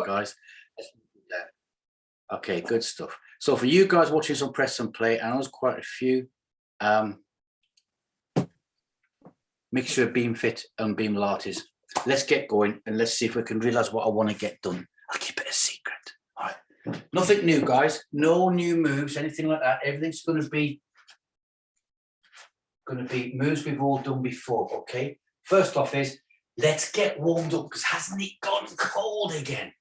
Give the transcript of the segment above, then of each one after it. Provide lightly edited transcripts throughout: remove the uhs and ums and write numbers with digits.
guys. Okay, good stuff. So for you guys watching some press and play, and there's quite a few, mixture of Beamfit and Beam Pilates. Let's get going and let's see if we can realize what I want to get done. I'll keep it a secret. All right. Nothing new, guys. No new moves, anything like that. Everything's going to be moves we've all done before. Okay. First off is let's get warmed up, because hasn't it gone cold again?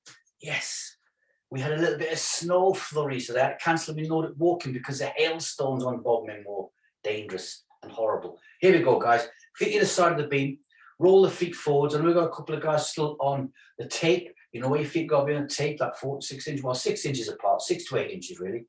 Yes. We had a little bit of snow flurry, so they had to cancel my Nordic walking because the hailstones on Bodmin were dangerous and horrible. Here we go, guys. Feet either side of the beam, roll the feet forwards, and we've got a couple of guys still on the tape. You know where your feet got to be on the tape, that 4 to 6 inches, well, 6 inches apart, 6 to 8 inches really.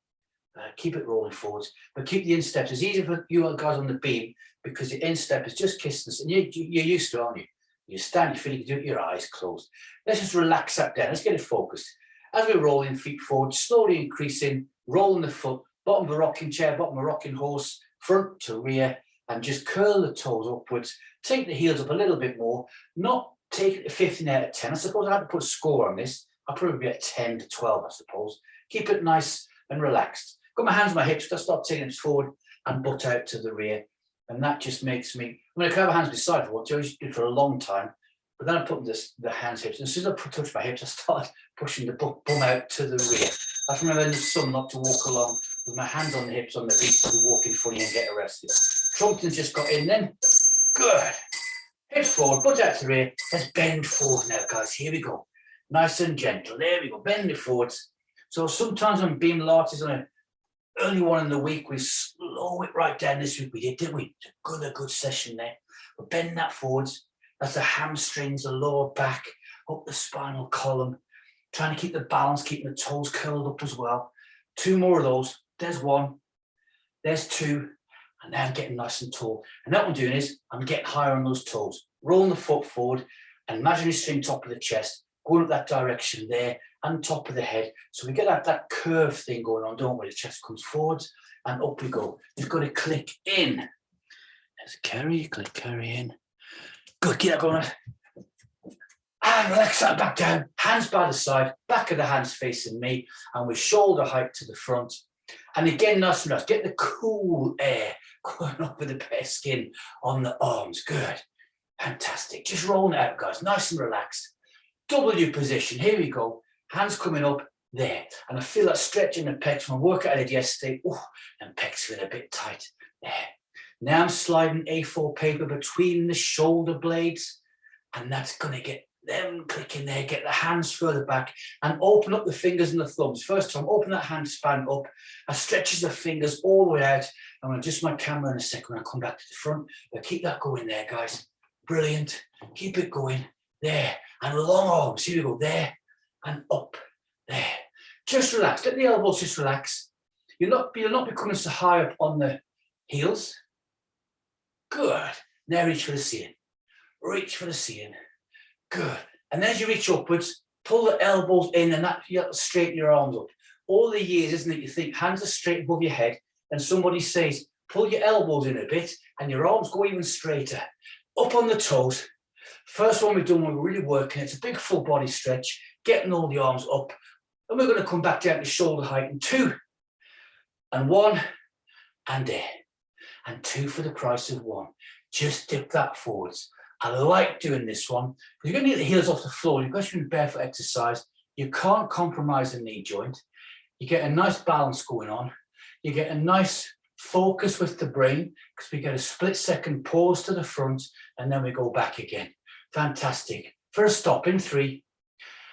Keep it rolling forwards, but keep the insteps. It's easy for you guys on the beam because the instep is just kissing us, and you're used to it, aren't you? You stand, you feel you can do it with your eyes closed. Let's just relax that down. Let's get it focused. As we're rolling feet forward, slowly increasing, rolling the foot, bottom of a rocking chair, bottom of a rocking horse, front to rear, and just curl the toes upwards. Take the heels up a little bit more, not take it to 15 out of 10. I suppose I had to put a score on this. I'll probably be at 10 to 12, I suppose. Keep it nice and relaxed. Got my hands on my hips, just start taking them forward and butt out to the rear. And that just makes me, I'm going to have my hands beside what I used to do for a long time, but then I put the hands hips, and as soon as I touch my hips, I start pushing the bum out to the rear. I have to remember in the sun not to walk along with my hands on the hips on the beat, to walking funny and get arrested. Trumpton's just got in then. Good. Hips forward, butt out to the rear. Let's bend forward now, guys. Here we go. Nice and gentle. There we go. Bend it forwards. So sometimes on Beam Pilates on a early one in the week, we slow it right down. This week we did, didn't we? It's a good session there. But bend that forwards. That's the hamstrings, the lower back, up the spinal column. Trying to keep the balance, keeping the toes curled up as well. 2 more of those. There's 1. There's 2. And now I'm getting nice and tall. And what I'm doing is I'm getting higher on those toes. Rolling the foot forward and imaginary string top of the chest, going up that direction there and top of the head. So we get that curve thing going on, don't we? The chest comes forwards and up we go. You've got to click in. There's a carry, click carry in. Good, keep that going. And relax that back down. Hands by the side, back of the hands facing me, and with shoulder height to the front. And again, nice and nice. Get the cool air going up with the bare skin on the arms. Good. Fantastic. Just rolling it out, guys. Nice and relaxed. W position. Here we go. Hands coming up there. And I feel that stretch in the pecs from a workout I did yesterday. Oh, and pecs feel a bit tight. There. Now I'm sliding A4 paper between the shoulder blades. And that's going to get them clicking there. Get the hands further back and open up the fingers and the thumbs. First time, open that hand span up. I stretches the fingers all the way out. I'm going to adjust my camera in a second when I come back to the front. But keep that going there, guys. Brilliant. Keep it going. There. And long arms. Here we go. There. And up. There. Just relax. Let the elbows just relax. You're not becoming so high up on the heels. Good. Now reach for the ceiling. Reach for the ceiling. Good. And then as you reach upwards, pull the elbows in and that you have to straighten your arms up. All the years, isn't it? You think hands are straight above your head, and somebody says, pull your elbows in a bit and your arms go even straighter. Up on the toes. First one we've done when we're really working, it's a big full body stretch, getting all the arms up. And we're going to come back down to shoulder height in 2 and 1 and there. And 2 for the price of 1. Just dip that forwards. I like doing this one because you're going to get the heels off the floor. You've got to do barefoot exercise. You can't compromise the knee joint. You get a nice balance going on. You get a nice focus with the brain because we get a split second pause to the front and then we go back again. Fantastic. For a stop in 3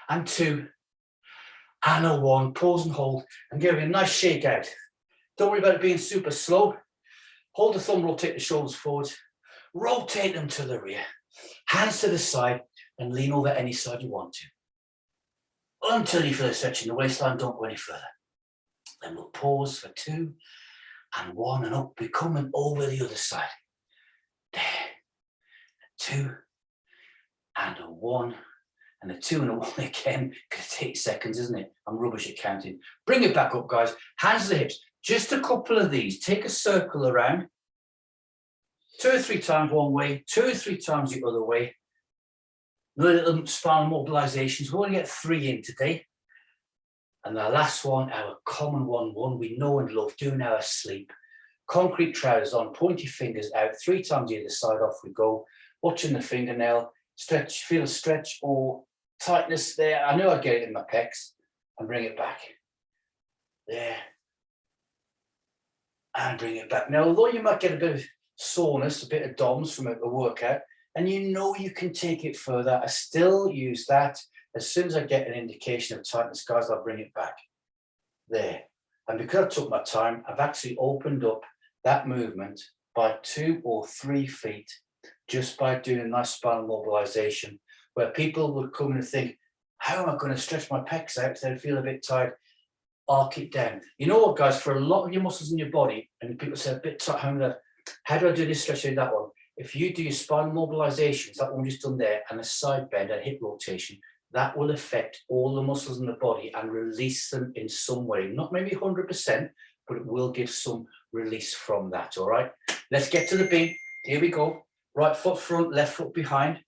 and 2 and a 1. Pause and hold and give it a nice shake out. Don't worry about it being super slow. Hold the thumb, rotate the shoulders forwards. Rotate them to the rear. Hands to the side and lean over any side you want to. Until you feel a stretch in the waistline, don't go any further. Then we'll pause for 2 and 1 and up. We're coming over the other side. There. 2 and a 1 and a 2 and a 1 again. Gonna take seconds, isn't it? I'm rubbish at counting. Bring it back up, guys. Hands to the hips. Just a couple of these. Take a circle around. 2 or 3 times one way, 2 or 3 times the other way. Another little spinal mobilisations. We're going to get 3 in today. And the last one, our common one we know and love, doing our sleep. Concrete trousers on, pointy fingers out, 3 times either side, off we go. Watching the fingernail, stretch, feel a stretch or tightness there. I know I get it in my pecs, and bring it back. There. And bring it back. Now, although you might get a bit of soreness, a bit of DOMS from a workout, and you know you can take it further, I still use that. As soon as I get an indication of tightness, guys, I'll bring it back. There. And because I took my time, I've actually opened up that movement by 2 or 3 feet just by doing a nice spinal mobilization, where people would come and think, how am I going to stretch my pecs out so I feel a bit tired? Arc it down. You know what, guys, for a lot of your muscles in your body, and people say a bit tight, how do I do this stretch like that one? If you do your spinal mobilizations, that one we just done there, and a side bend and hip rotation, that will affect all the muscles in the body and release them in some way. Not maybe 100%, but it will give some release from that, all right? Let's get to the beam. Here we go. Right foot front, left foot behind.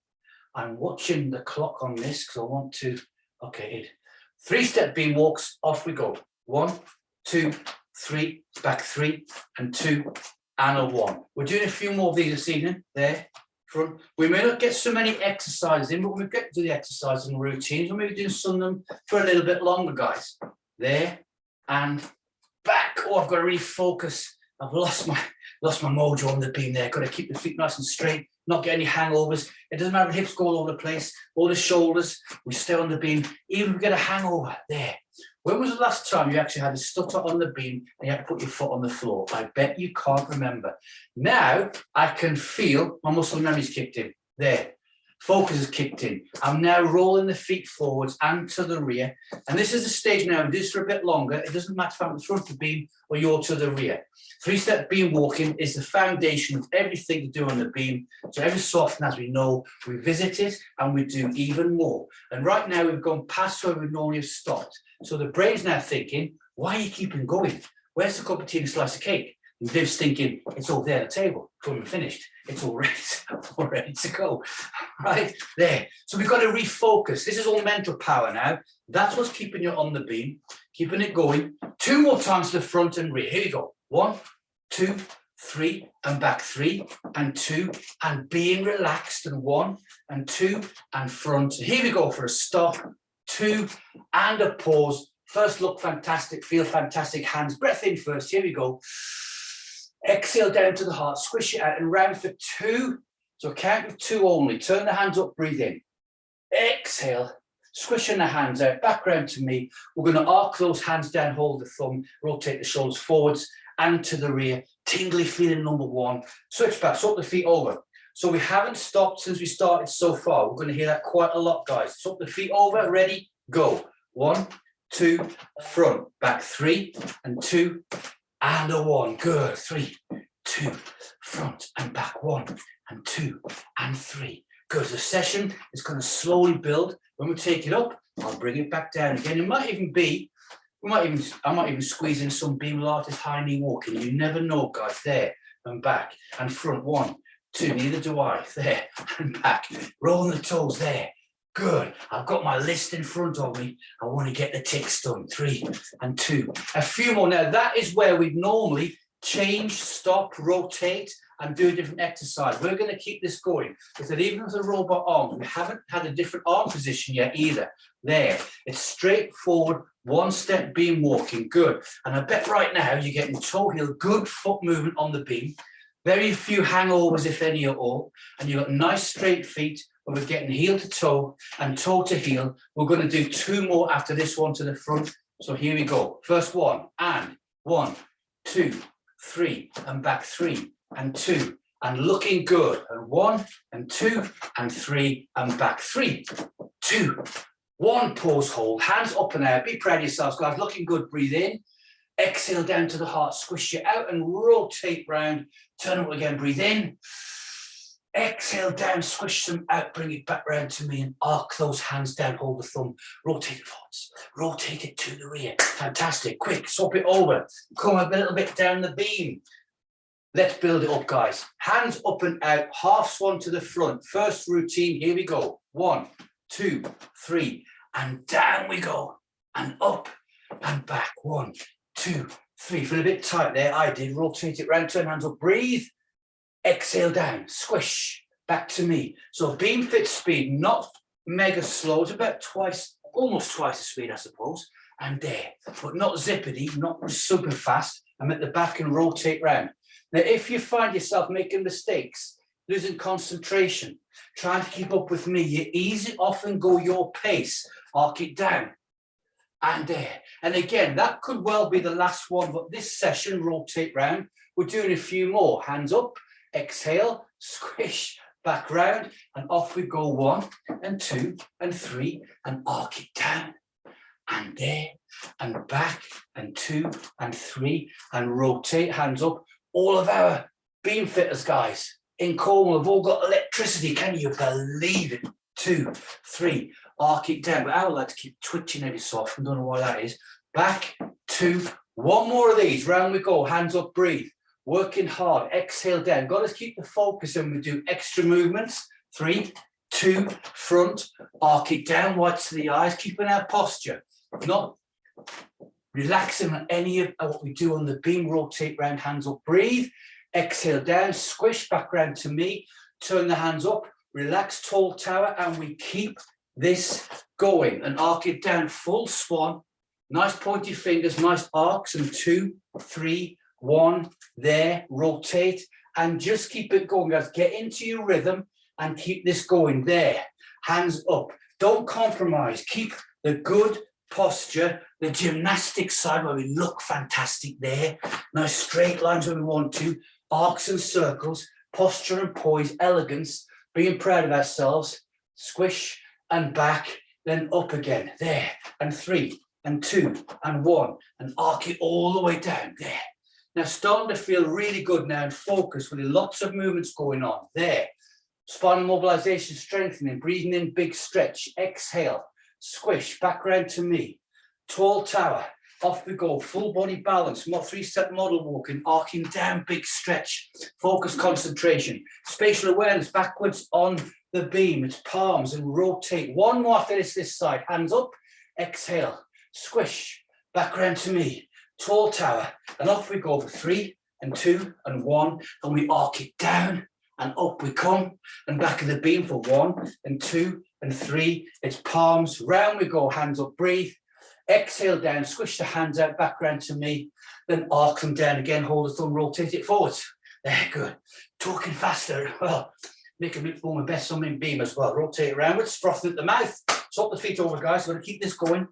I'm watching the clock on this because I want to, okay, 3-step beam walks, off we go. 1, 2, 3, back 3, and 2, and a 1. We're doing a few more of these this evening, there, front. We may not get so many exercises in, but when we get to the exercises and routines, we may be doing some of them for a little bit longer, guys. There, and back. Oh, I've got to refocus. I've lost my mojo on the beam there. Got to keep the feet nice and straight, not get any hangovers. It doesn't matter if the hips go all over the place, or the shoulders, we stay on the beam, even if we get a hangover, there. When was the last time you actually had a stutter on the beam and you had to put your foot on the floor? I bet you can't remember. Now I can feel my muscle memory's kicked in. There. Focus has kicked in. I'm now rolling the feet forwards and to the rear. And this is the stage now. Do this for a bit longer. It doesn't matter if I'm in front of the beam or you're to the rear. 3-step beam walking is the foundation of everything to do on the beam. So every so often, as we know, we visit it and we do even more. And right now we've gone past where we normally have stopped. So the brain's now thinking, why are you keeping going? Where's the cup of tea and slice of cake? And Viv's thinking, it's all there on the table. Come and finished. It's all ready to go. Right there. So we've got to refocus. This is all mental power now. That's what's keeping you on the beam, keeping it going. 2 more times to the front and rear. Here we go. 1, 2, 3, and back 3, and 2, and being relaxed, and 1, and 2, and front. Here we go for a stop, 2, and a pause. First look fantastic, feel fantastic. Hands, breath in first. Here we go. Exhale down to the heart, squish it out and round for 2. So count with 2 only. Turn the hands up, breathe in. Exhale, squishing the hands out, back round to me. We're going to arc those hands down, hold the thumb, rotate the shoulders forwards and to the rear. Tingly feeling number 1. Switch back, swap the feet over. So we haven't stopped since we started so far. We're going to hear that quite a lot, guys. Swap the feet over, ready, go. 1, 2, front, back 3, and 2, and a 1. Good. 3, 2, front and back. 1, and 2, and 3. Good. The session is going to slowly build. When we take it up, I'll bring it back down again. It might even be, I might even squeeze in some beam artist high knee walking. You never know, guys. There and back and front. 1, 2. Neither do I. There and back. Rolling the toes. There. Good. I've got my list in front of me. I want to get the ticks done. 3, and 2. A few more. Now, that is where we'd normally change, stop, rotate, and do a different exercise. We're going to keep this going. Because even with the robot arms, we haven't had a different arm position yet either. There. It's straightforward, 1-step beam walking. Good. And I bet right now you're getting toe heel, good foot movement on the beam. Very few hangovers, if any at all. And you've got nice straight feet. Where we're getting heel to toe and toe to heel. We're going to do 2 more after this one to the front. So here we go. First one, and 1, 2, 3, and back 3, and 2, and looking good. And 1, and 2, and 3, and back 3, 2, 1, pause, hold, hands up and out. Be proud of yourselves, guys. Looking good, breathe in. Exhale down to the heart, squish it out and rotate round. Turn up again, breathe in. Exhale down, squish them out, bring it back round to me and arc those hands down, hold the thumb, rotate it forwards, rotate it to the rear. Fantastic, quick, swap it over, come a little bit down the beam. Let's build it up, guys. Hands up and out, half swan to the front. First routine, here we go. 1, 2, 3, and down we go. And up and back. 1, 2, 3. Feel a bit tight there. I did. Rotate it round, turn hands up, breathe. Exhale down, squish, back to me. So Beamfit speed, not mega slow. It's about twice, almost twice the speed, I suppose. And there, but not zippity, not super fast. I'm at the back and rotate round. Now, if you find yourself making mistakes, losing concentration, trying to keep up with me, you ease it off and go your pace. Arc it down. And there. And again, that could well be the last one, but this session, rotate round. We're doing a few more. Hands up, exhale, squish, back round, and off we go. 1 and 2 and 3, and arc it down. And there, and back, and 2 and 3, and rotate, hands up. All of our Beamfitters, guys, in Cornwall have all got electricity. Can you believe it? 2, 3, arc it down. But our lads keep twitching every so often. Don't know why that is. Back, 2, 1 more of these. Round we go. Hands up, breathe. Working hard. Exhale down. Got to keep the focus and we do extra movements. 3, 2, front. Arc it down. White to the eyes. Keeping our posture. Not relaxing on any of what we do on the beam. Rotate round, hands up, breathe. Exhale down, squish back round to me. Turn the hands up, relax, tall tower, and we keep this going. And arc it down, full swan. Nice pointy fingers, nice arcs. And 2, 3, 1, there. Rotate and just keep it going, guys. Get into your rhythm and keep this going. There, hands up. Don't compromise. Keep the good posture, the gymnastic side where we look fantastic there. Now straight lines where we want to, arcs and circles, posture and poise, elegance, being proud of ourselves. Squish and back, then up again. There, and 3 and 2 and 1, and arc it all the way down. There. Now starting to feel really good now and focus with lots of movements going on. There. Spinal mobilization strengthening, breathing in, big stretch. Exhale. Squish, back round to me. Tall tower, off we go. Full body balance, 3-step model walking, arcing down, big stretch. Focus, concentration. Spatial awareness, backwards on the beam. It's palms and rotate. 1 more after this side. Hands up, exhale, squish, back round to me. Tall tower, and off we go for 3 and 2 and 1, and we arc it down, and up we come, and back of the beam for 1 and 2 and 3, it's palms, round we go, hands up, breathe, exhale down, squish the hands out, back round to me, then arc them down again, hold the thumb, rotate it forwards. There, good. Talking faster, well, make a bit for my best something beam as well. Rotate it aroundwards, froth at the mouth, swap the feet over, guys, so we're gonna keep this going.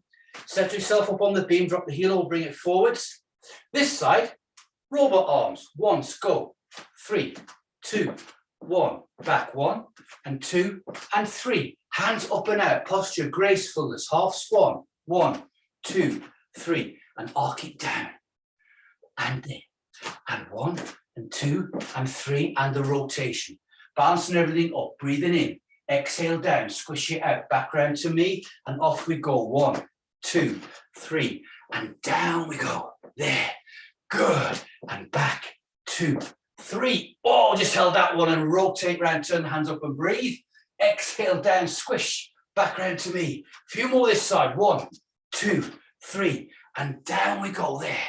Set yourself up on the beam, drop the heel over, bring it forwards. This side, robot arms, once, go, 3, 2, 1, back 1 and 2 and 3, hands up and out, posture, gracefulness, half swan, 1, 2, 3, and arc it down, and there, and 1 and 2 and 3, and the rotation, balancing everything up, breathing in, exhale down, squish it out, back round to me, and off we go, 1, 2, 3, and down we go, there, good, and back, 2, 3, oh, just held that one, and rotate round, turn the hands up and breathe, exhale down, squish, back round to me, a few more this side, 1, 2, 3, and down we go, there,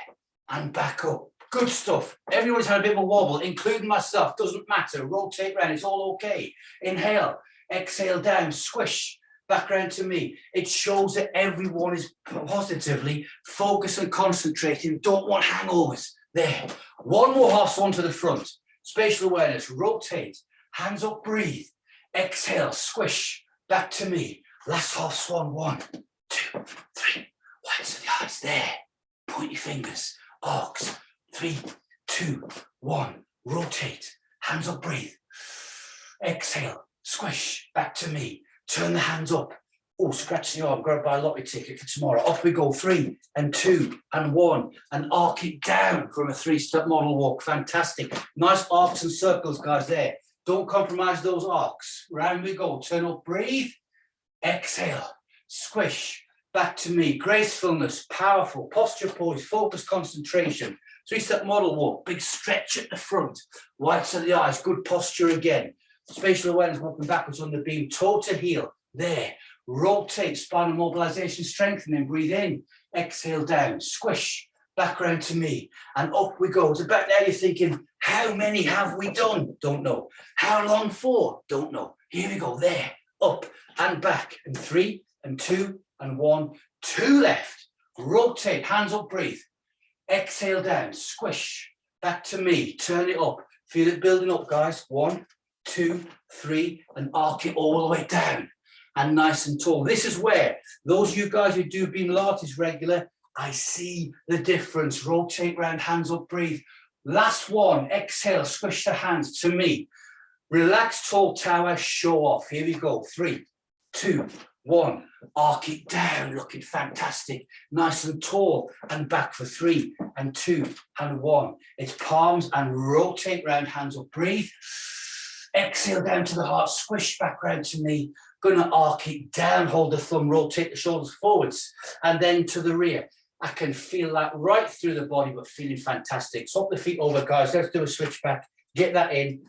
and back up, good stuff, everyone's had a bit of a wobble, including myself, doesn't matter, rotate round, it's all okay, inhale, exhale down, squish, back round to me. It shows that everyone is positively focused and concentrating, don't want hangovers. There. 1 more half swan to the front. Spatial awareness, rotate, hands up, breathe. Exhale, squish, back to me. Last half swan, 1, 2, 3. White to the eyes, there. Pointy fingers, arcs, 3, 2, 1. Rotate, hands up, breathe. Exhale, squish, back to me. Turn the hands up. Oh, scratch the arm, grab by a lottery ticket for tomorrow. Off we go, 3 and 2 and 1, and arc it down from a 3-step model walk. Fantastic. Nice arcs and circles, guys, there. Don't compromise those arcs. Round we go. Turn up, breathe. Exhale. Squish. back to me. Gracefulness, powerful, posture, poise, focus, concentration. 3-step model walk, big stretch at the front, wide to the eyes, good posture again. Spatial awareness, walking backwards on the beam, toe to heel, there. Rotate, spinal mobilization, strengthening, breathe in, exhale down, squish, back round to me, and up we go. So back there you're thinking, how many have we done? Don't know. How long for? Don't know. Here we go, there, up and back, and 3 and 2 and 1, 2 left. Rotate, hands up, breathe. Exhale down, squish, back to me, turn it up. Feel it building up, guys. 1, 2, 3, and arc it all the way down. And nice and tall. This is where those of you guys who do beam Pilates regular, I see the difference. Rotate round, hands up, breathe. Last one, exhale, squish the hands to me. Relax, tall tower, show off. Here we go. 3, 2, 1. Arc it down, looking fantastic. Nice and tall, and back for 3 and 2 and 1. It's palms and rotate round, hands up, breathe. Exhale down to the heart, squish back round to me. Gonna arc it down, hold the thumb, rotate the shoulders forwards, and then to the rear. I can feel that right through the body, but feeling fantastic. Swap the feet over, guys. Let's do a switch back. Get that in.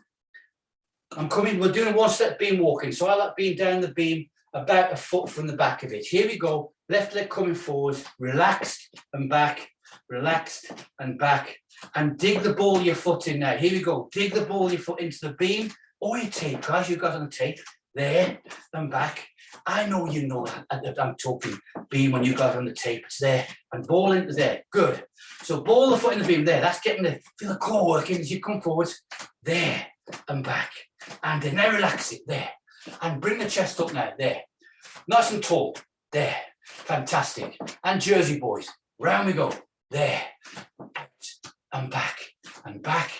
I'm coming, we're doing 1-step beam walking. So I like being down the beam about a foot from the back of it. Here we go. Left leg coming forward, relaxed and back, relaxed and back. And dig the ball of your foot in now. Here we go. Dig the ball of your foot into the beam. Or your tape, guys. You guys on the tape. There and back. I know you know that I'm talking beam when you guys are on the tape. It's there and ball into there. Good. So ball the foot in the beam there. That's getting the feel the core working as you come forward. There and back. And then now relax it there. And bring the chest up now. There. Nice and tall. There. Fantastic. And Jersey boys. Round we go. There. Out and back and back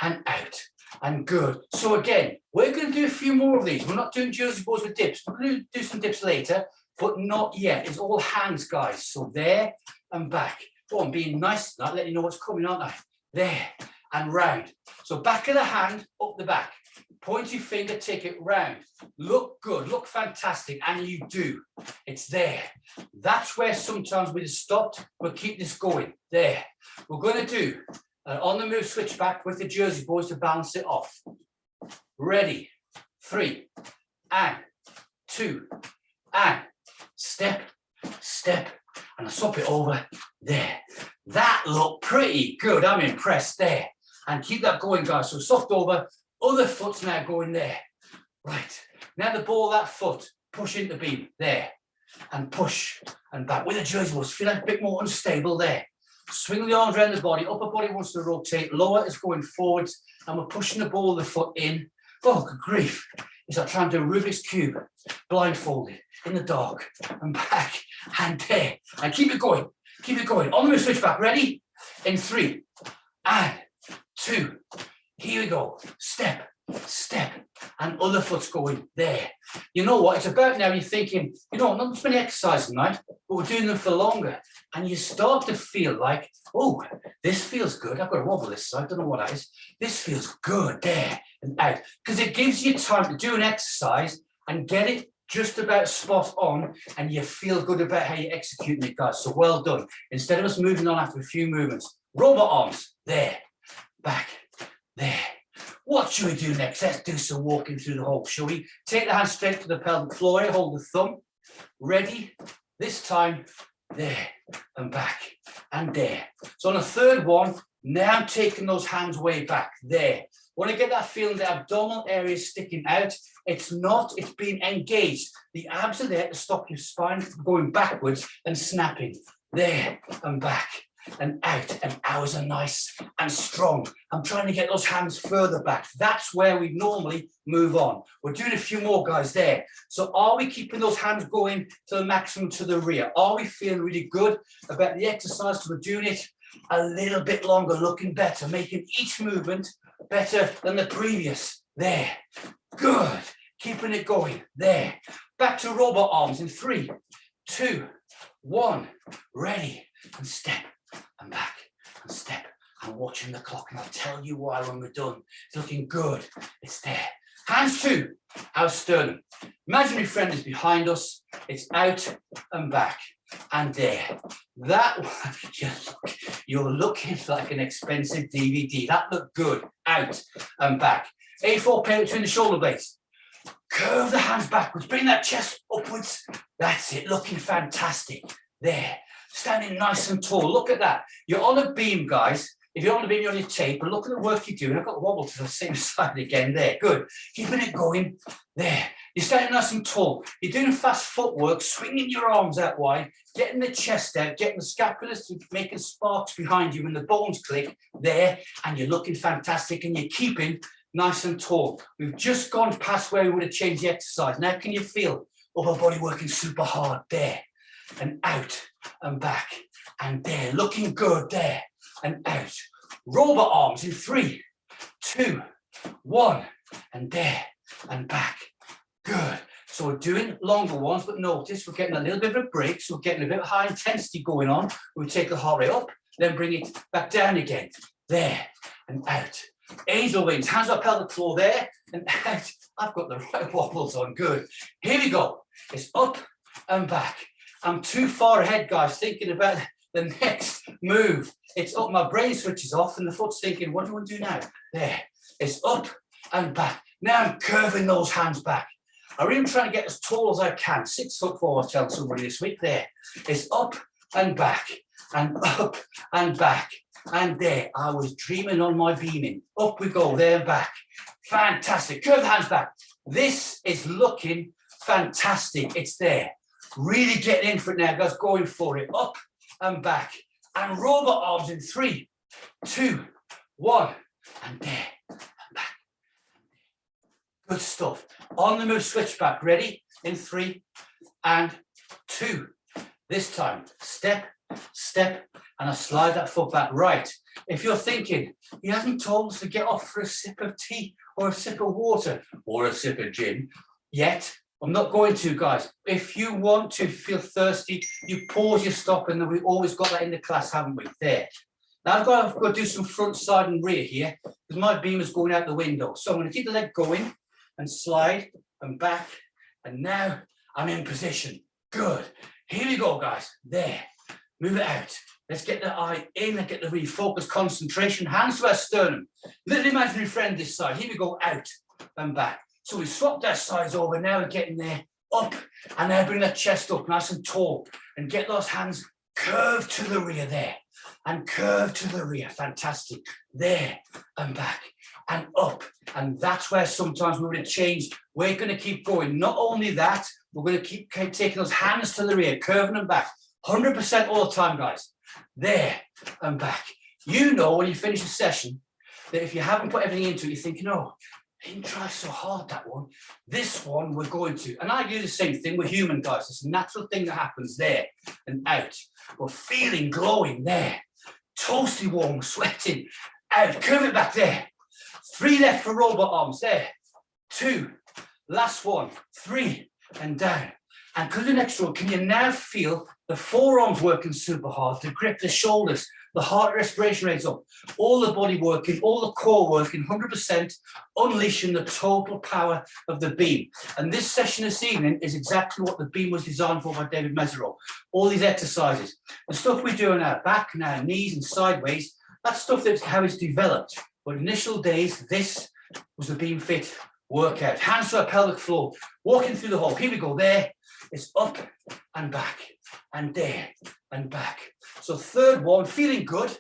and out. And good. So again, we're going to do a few more of these. We're not doing Jersey boys with dips. We're going to do some dips later, but not yet. It's all hands, guys. So there and back. Oh, I'm being nice, not letting you know what's coming, aren't I? There and round. So back of the hand, up the back. Pointy finger, take it round. Look good, look fantastic, and you do. It's there. That's where sometimes we just stopped. We'll keep this going. There. We're going to do on the move switch back with the Jersey boys to balance it off. Ready. 3 and 2 and step, step, and I swap it over there. That looked pretty good. I'm impressed there. And keep that going, guys. So soft over, other foot's now going there. Right. Now the ball, that foot, push into beam there. And push and back. With the Jersey boys, feel like a bit more unstable there. Swing the arms around the body, upper body wants to rotate, lower is going forwards, and we're pushing the ball of the foot in. Oh, good grief. It's like trying to do a Rubik's Cube, blindfolded, in the dark, and back, and there. And keep it going, keep it going. On the move, switch back, ready? In 3 and 2. Here we go. Step, step, and other foot's going there. You know what? It's about now you're thinking, you know, not just many exercises tonight, but we're doing them for longer. And you start to feel like, oh, this feels good. I've got to wobble this side. I don't know what that is. This feels good there and out. Because it gives you time to do an exercise and get it just about spot on. And you feel good about how you're executing it, guys. So well done. Instead of us moving on after a few movements, robot arms, there, back, there. What should we do next? Let's do some walking through the hole, shall we? Take the hand straight to the pelvic floor, hold the thumb. Ready? This time, there and back and there. So on the third one, now I'm taking those hands way back, there. Want to get that feeling the abdominal area sticking out. It's not, it's being engaged. The abs are there to stop your spine from going backwards and snapping. There and back and out, and ours are nice and strong. I'm trying to get those hands further back. That's where we normally move on. We're doing a few more, guys, there. So are we keeping those hands going to the maximum to the rear? Are we feeling really good about the exercise? So we're doing it a little bit longer, looking better, making each movement better than the previous. There. Good. Keeping it going. There. Back to robot arms in 3, 2, 1. Ready. And step. And back and step. I'm watching the clock and I'll tell you why when we're done. It's looking good. It's there. Hands to our sternum. Imaginary friend is behind us. It's out and back. and there. That one, you're looking like an expensive DVD. That looked good. Out and back. A4 play between the shoulder blades. Curve the hands backwards. Bring that chest upwards. That's it. Looking fantastic. There. Standing nice and tall. Look at that. You're on a beam, guys. If you're on a beam, you're on your tape. But look at the work you're doing. I've got wobble to the same side again. There. Good. Keeping it going. There. You're standing nice and tall. You're doing fast footwork, swinging your arms out wide, getting the chest out, getting the scapulars to making sparks behind you when the bones click. There. And you're looking fantastic. And you're keeping nice and tall. We've just gone past where we would have changed the exercise. Now can you feel upper body working super hard? There. And out and back. And there. Looking good. There. And out. Robot arms in 3, 2, 1. And there. And back. Good. So we're doing longer ones, but notice we're getting a little bit of a break. So we're getting a bit of high intensity going on. We take the heart rate up, then bring it back down again. There. And out. Angel wings. Hands up pelvic floor there. And out. I've got the right wobbles on. Good. Here we go. It's up and back. I'm too far ahead, guys, thinking about the next move. It's up. My brain switches off and the foot's thinking, what do you want to do now? There. It's up and back. Now I'm curving those hands back. I'm really trying to get as tall as I can. 6 foot 4, I was telling somebody this week. There. It's up and back and up and back. And there. I was dreaming on my beaming. Up we go. There and back. Fantastic. Curve the hands back. This is looking fantastic. It's there. Really getting in for it now, guys. Going for it. Up and back. And robot arms in 3, 2, 1. And there. And back. Good stuff. On the move, switch back. Ready? In 3 and 2. This time, step, step, and I slide that foot back. Right. If you're thinking, he hasn't told us to get off for a sip of tea or a sip of water or a sip of gin yet, I'm not going to, guys. If you want to feel thirsty, you pause, you stop, and then we've always got that in the class, haven't we? There. Now I've got to do some front, side, and rear here because my beam is going out the window. So I'm going to keep the leg going and slide and back. And now I'm in position. Good. Here we go, guys. There. Move it out. Let's get the eye in and get the refocus, concentration. Hands to our sternum. Little imaginary friend this side. Here we go. Out and back. So we swapped our sides over. Now we're getting there. Up. And now bring that chest up nice and tall. And get those hands curved to the rear there. And curve to the rear. Fantastic. There and back and up. And that's where sometimes we're going to change. We're going to keep going. Not only that, we're going to keep taking those hands to the rear, curving them back. 100% all the time, guys. There and back. You know when you finish a session that if you haven't put everything into it, you're thinking, oh, I didn't try so hard that one. This one we're going to. And I do the same thing. We're human, guys. It's a natural thing that happens there and out. We're feeling glowing there. Toasty warm, sweating. Out. Curve it back there. 3 left for robot arms. There. 2. Last one. 3. And down. And because the next one, can you now feel the forearms working super hard to grip the shoulders, the heart respiration rates up, all the body working, all the core working, 100%, unleashing the total power of the beam. And this session this evening is exactly what the beam was designed for by David Mesereau. All these exercises, the stuff we do on our back and our knees and sideways, that's stuff that's how it's developed. But initial days, this was the Beamfit workout. Hands to our pelvic floor, walking through the hole. Here we go. There. It's up and back and there and back. So third one, feeling good.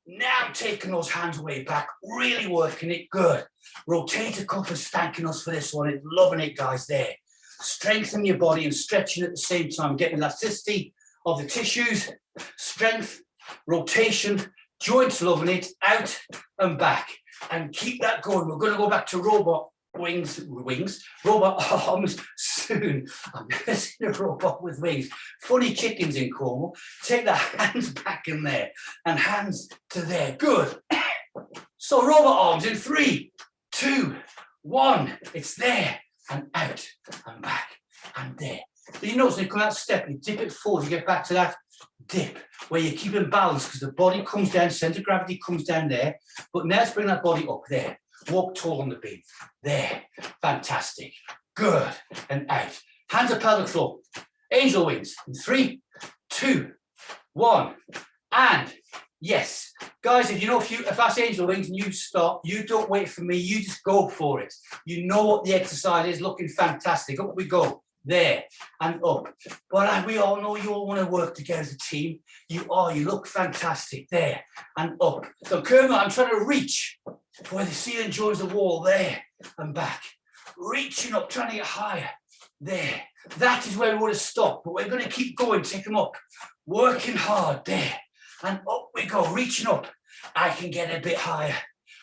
Now taking those hands way back, really working it good. Rotator cuff is thanking us for this one. It's loving it, guys, there. Strengthen your body and stretching at the same time, getting elasticity of the tissues, strength, rotation, joints loving it, out and back. And keep that going. We're going to go back to robot robot arms soon. I've never seen a robot with wings. Funny chickens in Cornwall. Take the hands back in there and hands to there. Good. So robot arms in 3, 2, 1. It's there and out and back and there. So you notice when you come out step, you dip it forward, you get back to that dip where you keep in balance because the body comes down, center of gravity comes down there. But now let's bring that body up there. Walk tall on the beam. There. Fantastic. Good. And out. Hands at pelvic floor. Angel wings. In 3, 2, 1, and yes. Guys, if I say angel wings and you stop, you don't wait for me, you just go for it. You know what the exercise is, looking fantastic. Up we go, there, and up. But we all know you all want to work together as a team. You look fantastic, there, and up. So Kermit, I'm trying to reach for where the ceiling joins the wall, there, and back. Reaching up, trying to get higher, there. That is where we want to stop, but we're going to keep going, take them up. Working hard, there. And up we go, reaching up. I can get a bit higher.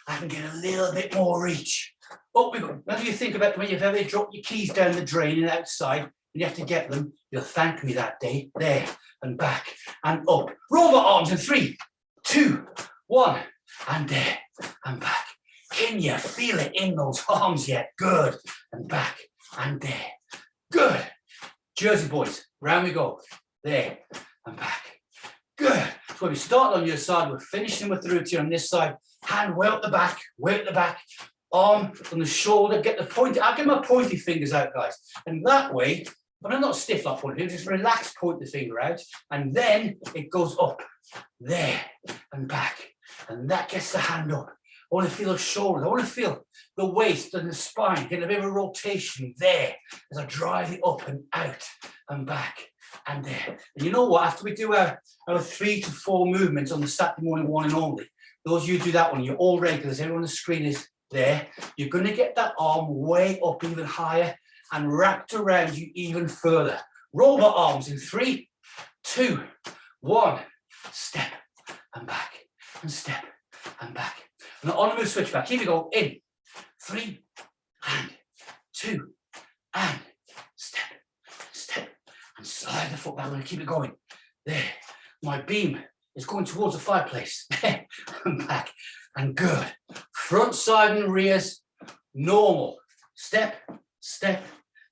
I can get a little bit more reach. Up we go. As you think about when you've ever dropped your keys down the drain and outside, and you have to get them, you'll thank me that day. There, and back, and up. Robot arms in 3, 2, 1, and there, and back. Can you feel it in those arms yet? Good, and back, and there. Good. Jersey boys, round we go. There, and back. Good. So we start on your side, we're finishing with the routine on this side. Hand way at the back, arm on the shoulder, get the pointy, I'll get my pointy fingers out, guys. And that way, but I'm not stiff like pointy fingers, just relax, point the finger out, and then it goes up, there, and back. And that gets the hand up. I want to feel the shoulders, I want to feel the waist and the spine, get a bit of a rotation there as I drive it up and out and back. And there. And you know what? After we do our 3 to 4 movements on the Saturday morning one and only, those of you who do that one, you're all regulars, everyone on the screen is there. You're going to get that arm way up even higher and wrapped around you even further. Robot arms in 3, 2, 1. Step and back and step and back. And on the move, switch back. Here we go. In 3 and 2 and step. And slide the foot back, I'm going to keep it going. There, my beam is going towards the fireplace. There, and back, and good. Front, side, and rears, normal. Step,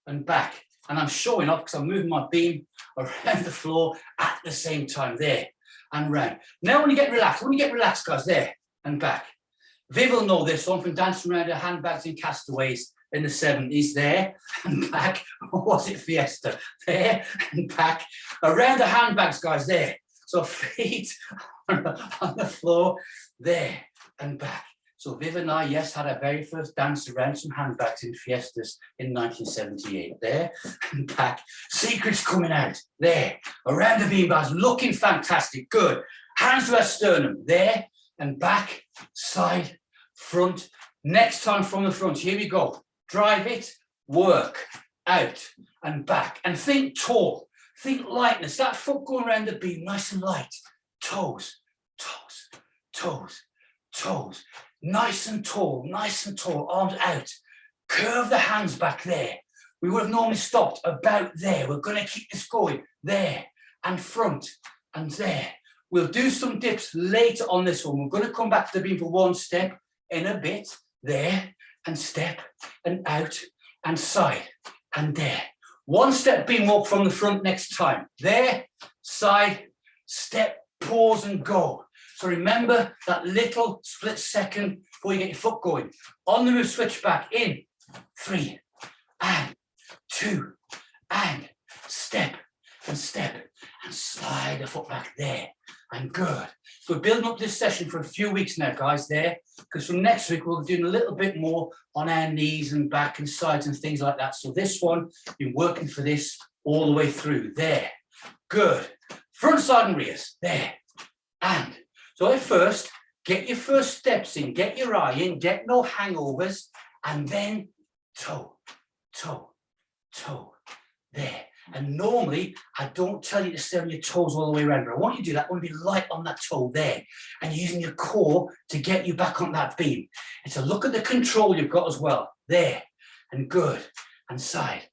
and back. And I'm showing off because I'm moving my beam around the floor at the same time. There, and round. Now when you get relaxed, guys, there, and back. Viv will know this one from dancing around her handbags in Castaways in the 70s, there and back. Or was it Fiesta? There and back. Around the handbags, guys, there. So feet on the floor, there and back. So Viv and I, yes, had our very first dance around some handbags in Fiestas in 1978. There and back. Secrets coming out. There. Around the beam bars, looking fantastic. Good. Hands to our sternum. There and back, side, front. Next time from the front. Here we go. Drive it, work, out and back. And think tall, think lightness. That foot going around the beam, nice and light. Toes, toes, toes, toes. Nice and tall, arms out. Curve the hands back there. We would have normally stopped about there. We're going to keep this going. There and front and there. We'll do some dips later on this one. We're going to come back to the beam for one step in a bit. There and step and out and side and there. One step beam walk from the front next time. There, side, step, pause and go. So remember that little split second before you get your foot going. On the move, switch back in 3 and 2 and step and slide the foot back there and good. So we're building up this session for a few weeks now, guys, there, because from next week we'll be doing a little bit more on our knees and back and sides and things like that. So this one, been working for this all the way through. There, good. Front, side and rears, there. And so at first, get your first steps in, get your eye in, get no hangovers, and then toe, toe, toe, there. And normally, I don't tell you to stay on your toes all the way around, but I want you to do that. I want to be light on that toe there. And using your core to get you back on that beam. And so look at the control you've got as well. There, and good, and side.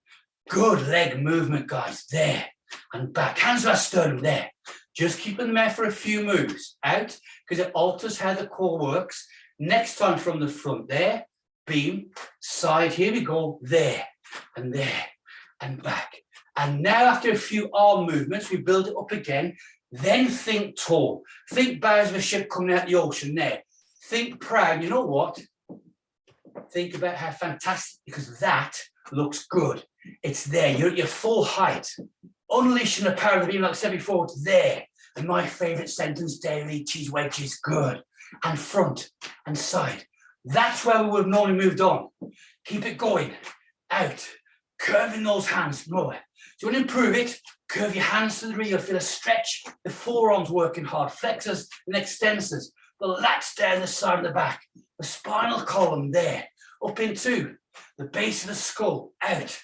Good leg movement, guys. There, and back. Hands to our sternum, there. Just keeping them there for a few moves. Out, because it alters how the core works. Next time from the front, there. Beam, side, here we go. There, and back. And now after a few arm movements, we build it up again. Then think tall. Think bows of a ship coming out the ocean there. Think proud. You know what? Think about how fantastic, because that looks good. It's there. You're at your full height. Unleashing the power of the beam, like I said before, it's there. And my favourite sentence, dairy, cheese wedges, good. And front and side. That's where we would have normally moved on. Keep it going, out, curving those hands more. So you want to improve it, curve your hands to the rear, you'll feel a stretch, the forearms working hard, flexors and extensors, the lats down the side of the back, the spinal column there, up into the base of the skull, out,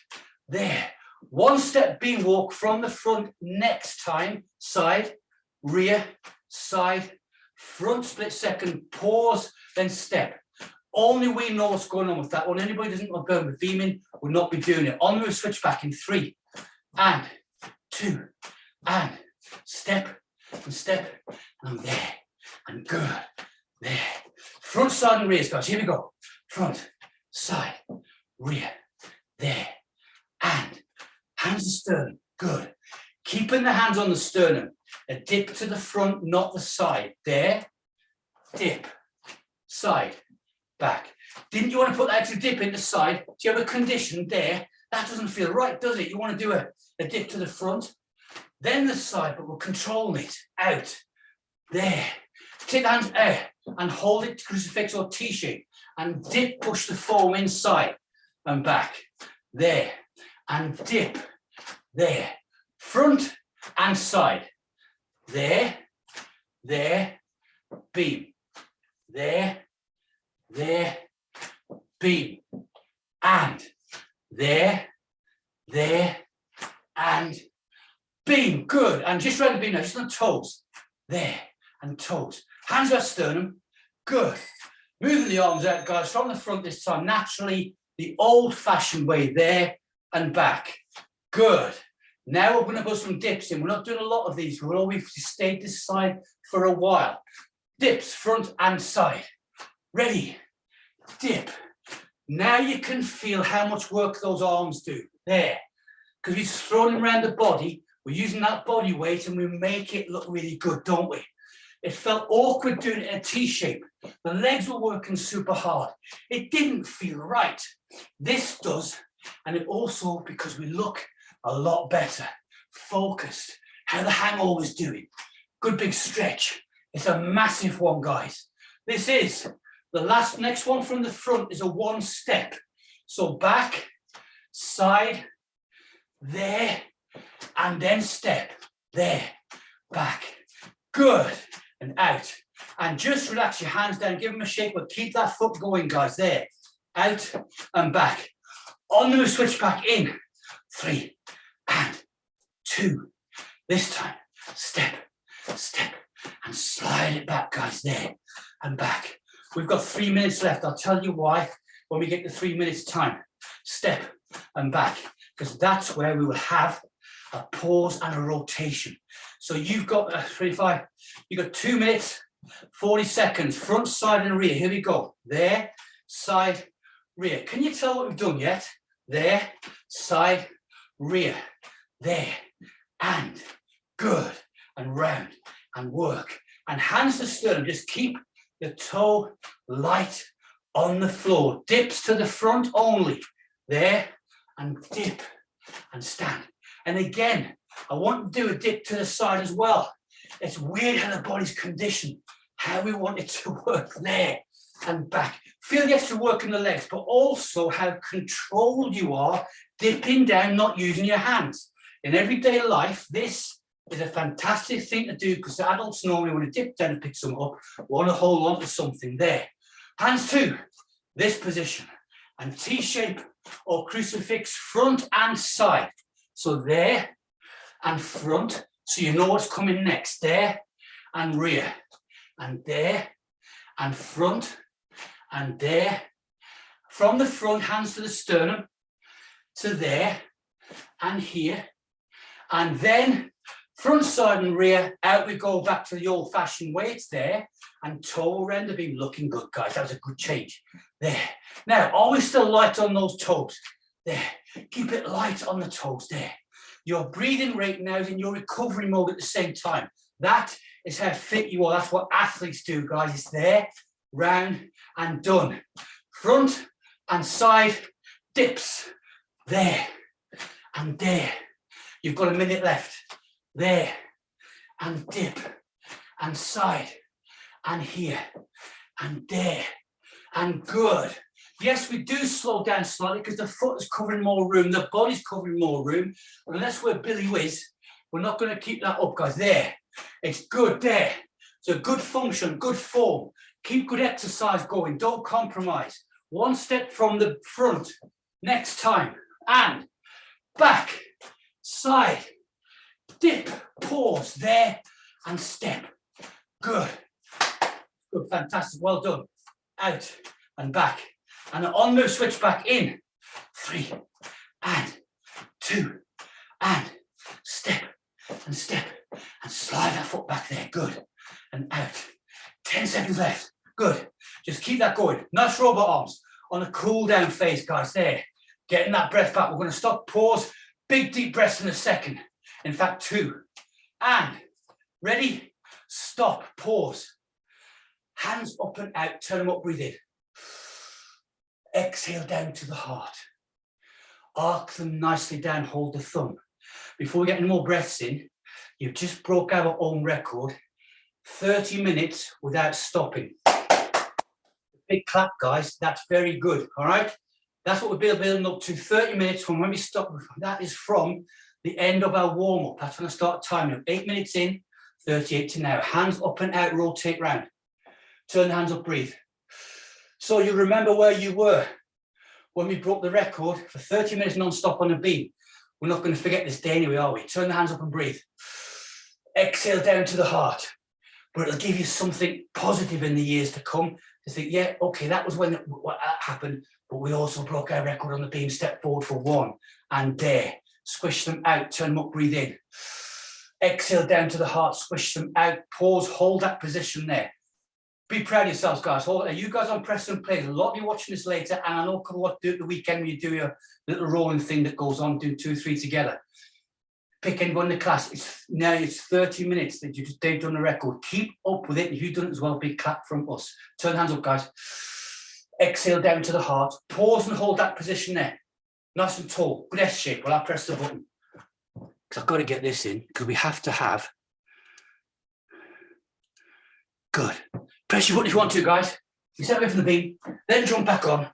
there. One step beam walk from the front next time, side, rear, side, front split second, pause, then step. Only we know what's going on with that one. Anybody who doesn't know going with beaming would not be doing it. On the move, switch back in 3 and 2 and step, and I'm there, and good, there. Front, side, and rear, guys. Here we go. Front, side, rear, there, and hands to sternum, good. Keeping the hands on the sternum. A dip to the front, not the side. There, dip, side, back. Didn't you want to put that extra dip in the side? Do you have a condition there? That doesn't feel right, does it? You want to do a dip to the front, then the side, but we're controlling it. Out, there. Take the hands out and hold it to crucifix or T-shape. And dip, push the foam inside and back. There. And dip. There. Front and side. There. There. Beam. There. There. Beam. And there. There. And beam. Good. And just round the beam now, just on the toes. There. And toes. Hands at sternum. Good. Moving the arms out, guys, from the front this time. Naturally, the old-fashioned way. There and back. Good. Now we're going to put some dips in. We're not doing a lot of these. We've stayed this side for a while. Dips, front and side. Ready. Dip. Now you can feel how much work those arms do. There. Because we've thrown them around the body. We're using that body weight and we make it look really good, don't we? It felt awkward doing it in a T-shape. The legs were working super hard. It didn't feel right. This does. And it also, because we look a lot better, focused, how the hangover's doing. Good big stretch. It's a massive one, guys. This is the next one from the front is a one step. So back, side, there, and then step, there, back. Good, and out. And just relax your hands down, give them a shake, but keep that foot going, guys, there. Out and back. On the move, switch back in. 3 and 2. This time, step, step, and slide it back, guys, there and back. We've got 3 minutes left. I'll tell you why when we get to 3 minutes time. Step and back, because that's where we will have a pause and a rotation. So you've got 35, you've got 2 minutes, 40 seconds, front, side, and rear. Here we go. There, side, rear. Can you tell what we've done yet? There, side, rear, there, and good, and round, and work. And hands to sternum, just keep the toe light on the floor. Dips to the front only. There, and dip, and stand. And again, I want to do a dip to the side as well. It's weird how the body's conditioned, how we want it to work there and back. Feel the extra work in the legs, but also how controlled you are dipping down, not using your hands. In everyday life, this is a fantastic thing to do because the adults normally want to dip down and pick something up, want to hold on to something there. Hands to this position and T-shape or crucifix front and side. So there and front, so you know what's coming next. There and rear, and there and front, and there. From the front, hands to the sternum, to there and here, and then front, side, and rear. Out we go back to the old-fashioned way. It's there and toe around the beam. Looking good, guys. That was a good change. There. Now, are we still light on those toes? There. Keep it light on the toes. There. Your breathing rate now is in your recovery mode at the same time. That is how fit you are. That's what athletes do, guys. It's there, round, and done. Front and side dips. There and there. You've got a minute left. There, and dip, and side, and here, and there, and good. Yes, we do slow down slightly because the foot is covering more room, the body's covering more room. But unless we're Billy Whiz, we're not going to keep that up, guys. There, it's good there. So good function, good form. Keep good exercise going. Don't compromise. One step from the front. Next time. And back, side, dip, pause, there, and step. Good. Good, fantastic. Well done. Out and back. And an on move switch back in. 3 and 2 and step and step and slide that foot back there. Good. And out. 10 seconds left. Good. Just keep that going. Nice robot arms on a cool down phase, guys. There. Getting that breath back. We're going to stop, pause. Big deep breaths in a second. In fact, 2. And ready? Stop. Pause. Hands up and out. Turn them up. Breathe in. Exhale down to the heart. Arc them nicely down. Hold the thumb. Before we get any more breaths in, you've just broke our own record. 30 minutes without stopping. Big clap, guys. That's very good. All right. That's what we're building up to. 30 minutes from when we stop. That is from the end of our warm up. That's when I start timing. 8 minutes in, 38 to now. Hands up and out. Rotate round. Turn the hands up. Breathe. So you remember where you were when we broke the record for 30 minutes non-stop on a beam. We're not going to forget this day anyway, are we? Turn the hands up and breathe. Exhale down to the heart. But it'll give you something positive in the years to come to think, yeah, okay, that was when what happened, but we also broke our record on the beam. Step forward for 1 and there. Squish them out, turn them up, breathe in. Exhale down to the heart, squish them out, pause, hold that position there. Be proud of yourselves, guys. Hold it. You guys on press and play. A lot of you watching this later, and I know what do it the weekend when you do your little rolling thing that goes on, do 2, 3 together. Pick anyone in the class. It's 30 minutes that they've done the record. Keep up with it. If you've done it as well, big clap from us. Turn hands up, guys. Exhale down to the heart. Pause and hold that position there. Nice and tall. Good S shape. Well, I'll press the button. Because I've got to get this in, because we have to have. Good. Press your button if you want to, guys. You step away from the beam, then jump back on.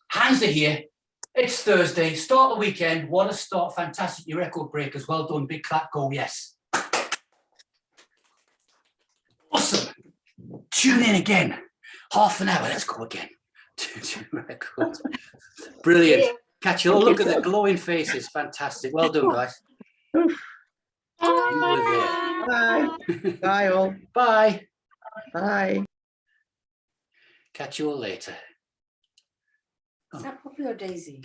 Hands are here. It's Thursday. Start the weekend. What a start. Fantastic. Your record breakers. Well done. Big clap. Go. Yes. Awesome. Tune in again. Half an hour. Let's go again. 2 records. Brilliant. Catch you all. Look at the glowing faces. Fantastic. Well done, guys. Bye. Bye all. Bye. Bye. Catch you all later. Is that Poppy or Daisy?